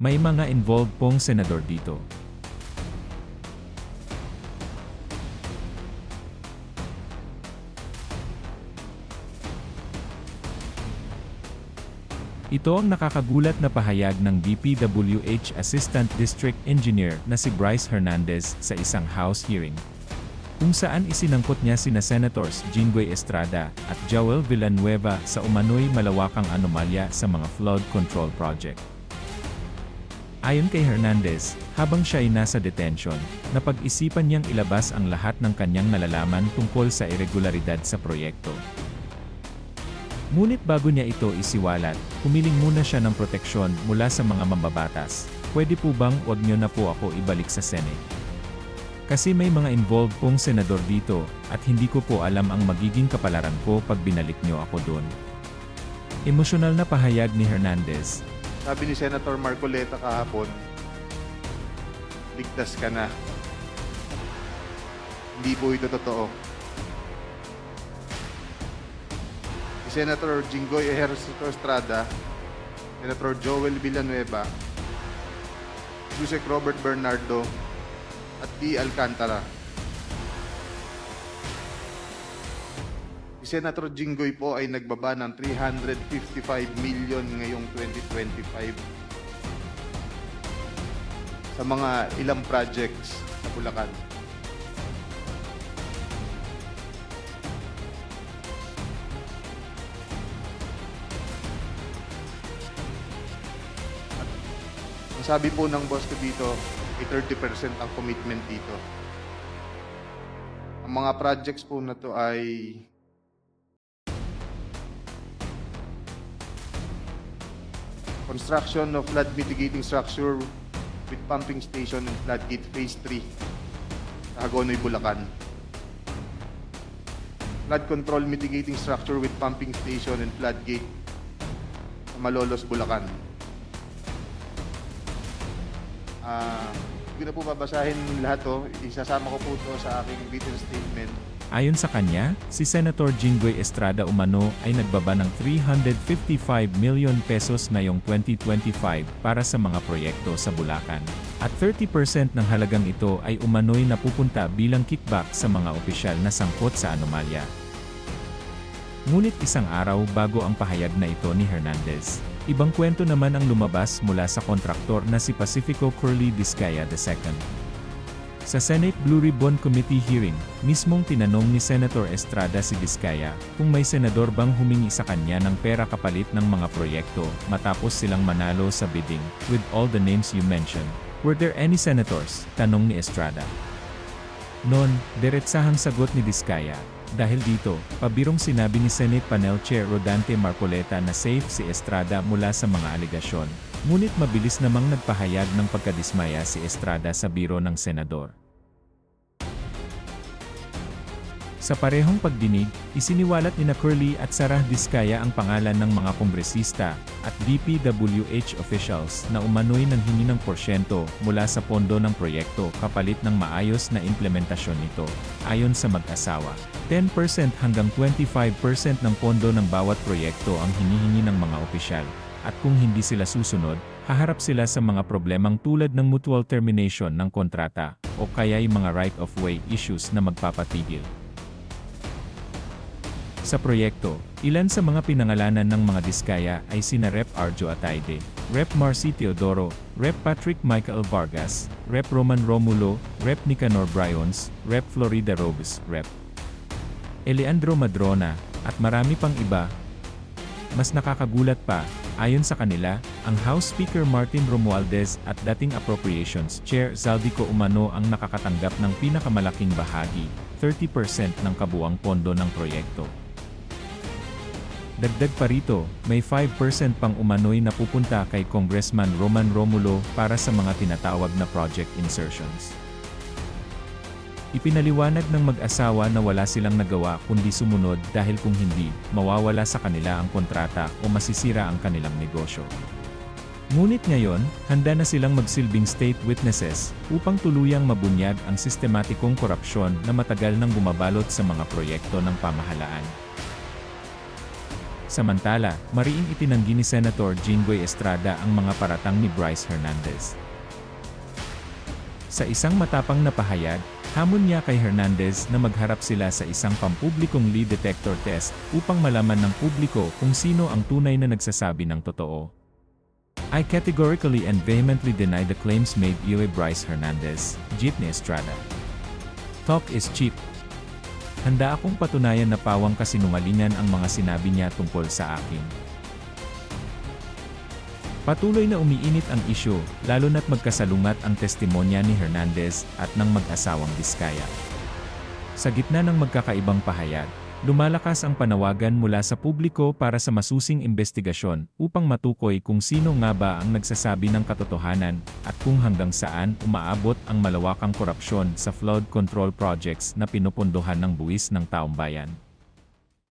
May mga involved pong senador dito. Ito ang nakakagulat na pahayag ng DPWH Assistant District Engineer na si Bryce Hernandez sa isang House hearing, kung saan isinangkot niya sina Senators Jinggoy Estrada at Joel Villanueva sa umano'y malawakang anomalya sa mga flood control project. Ayon kay Hernandez, habang siya ay nasa detention, napag-isipan niyang ilabas ang lahat ng kanyang nalalaman tungkol sa irregularidad sa proyekto. Ngunit bago niya ito isiwalat, humiling muna siya ng proteksyon mula sa mga mambabatas. Pwede po bang wag niyo na po ako ibalik sa Senate? Kasi may mga involved pong senador dito, at hindi ko po alam ang magiging kapalaran ko pag binalik niyo ako doon. Emosyonal na pahayag ni Hernandez. Sabi ni Senator Marcoleta kahapon, ligtas ka na. Hindi po ito totoo. Si Senator Jinggoy Estrada, Senator Joel Villanueva, Yusek Robert Bernardo, at D. Alcantara. Si Senator Jinggoy po ay nagbaba ng 355 million ngayong 2025 sa mga ilang projects sa Bulacan. Ang sabi po ng boss ko dito, ay 30% ang commitment dito. Ang mga projects po na to ay construction of flood mitigating structure with pumping station and floodgate phase 3 sa Hagonoy, Bulacan. Flood control mitigating structure with pumping station and floodgate sa Malolos, Bulacan. Hindi ko na po babasahin lahat to. Isasama ko po to sa aking written statement. Ayon sa kanya, si Senator Jinggoy Estrada umano ay nagbaba ng 355 million pesos ngayong 2025 para sa mga proyekto sa Bulacan. At 30% ng halagang ito ay umano'y napupunta bilang kickback sa mga opisyal na sangkot sa anomalya. Ngunit isang araw bago ang pahayag na ito ni Hernandez, ibang kwento naman ang lumabas mula sa kontraktor na si Pacifico Curly Vizcaya II. Sa Senate Blue Ribbon Committee hearing, mismong tinanong ni Senator Estrada si Vizcaya kung may senador bang humingi sa kanya ng pera kapalit ng mga proyekto matapos silang manalo sa bidding. With all the names you mentioned, were there any senators? Tanong ni Estrada. Noon, diretsahang sagot ni Vizcaya. Dahil dito, pabirong sinabi ni Senate Panel Chair Rodante Marcoleta na safe si Estrada mula sa mga alegasyon. Ngunit mabilis namang nagpahayag ng pagkadismaya si Estrada sa biro ng senador. Sa parehong pagdinig, isiniwalat ni Curly at Sarah Vizcaya ang pangalan ng mga kongresista at DPWH officials na umano'y nanghingi ng porsyento mula sa pondo ng proyekto kapalit ng maayos na implementasyon nito. Ayon sa mag-asawa, 10% hanggang 25% ng pondo ng bawat proyekto ang hinihingi ng mga opisyal, at kung hindi sila susunod, haharap sila sa mga problemang tulad ng mutual termination ng kontrata o kaya'y mga right-of-way issues na magpapatigil. Sa proyekto, ilan sa mga pinangalanan ng mga Vizcaya ay sina Rep. Arjo Ataide, Rep. Marcy Teodoro, Rep. Patrick Michael Vargas, Rep. Roman Romulo, Rep. Nicanor Bryons, Rep. Florida Robes, Rep. Eleandro Madrona, at marami pang iba. Mas nakakagulat pa, ayon sa kanila, ang House Speaker Martin Romualdez at dating Appropriations Chair Zaldico Umano ang nakakatanggap ng pinakamalaking bahagi, 30% ng kabuang pondo ng proyekto. Dagdag pa rito, may 5% pang umano'y napupunta kay Congressman Roman Romulo para sa mga tinatawag na project insertions. Ipinaliwanag ng mag-asawa na wala silang nagawa kundi sumunod dahil kung hindi, mawawala sa kanila ang kontrata o masisira ang kanilang negosyo. Ngunit ngayon, handa na silang magsilbing state witnesses upang tuluyang mabunyag ang sistematikong korupsyon na matagal nang bumabalot sa mga proyekto ng pamahalaan. Samantala, mariing itinanggi ni Senator Jinggoy Estrada ang mga paratang ni Bryce Hernandez. Sa isang matapang na pahayag, hamon niya kay Hernandez na magharap sila sa isang pampublikong lie detector test upang malaman ng publiko kung sino ang tunay na nagsasabi ng totoo. I categorically and vehemently deny the claims made by Bryce Hernandez, Jeepney Estrada. Talk is cheap. Handa akong patunayan na pawang kasinungalingan ang mga sinabi niya tungkol sa akin. Patuloy na umiinit ang isyu, lalo na't magkasalungat ang testimonya ni Hernandez at ng mag-asawang Diskaya. Sa gitna ng magkakaibang pahayag, lumalakas ang panawagan mula sa publiko para sa masusing investigasyon upang matukoy kung sino nga ba ang nagsasabi ng katotohanan at kung hanggang saan umaabot ang malawakang korupsyon sa flood control projects na pinupundohan ng buwis ng taumbayan.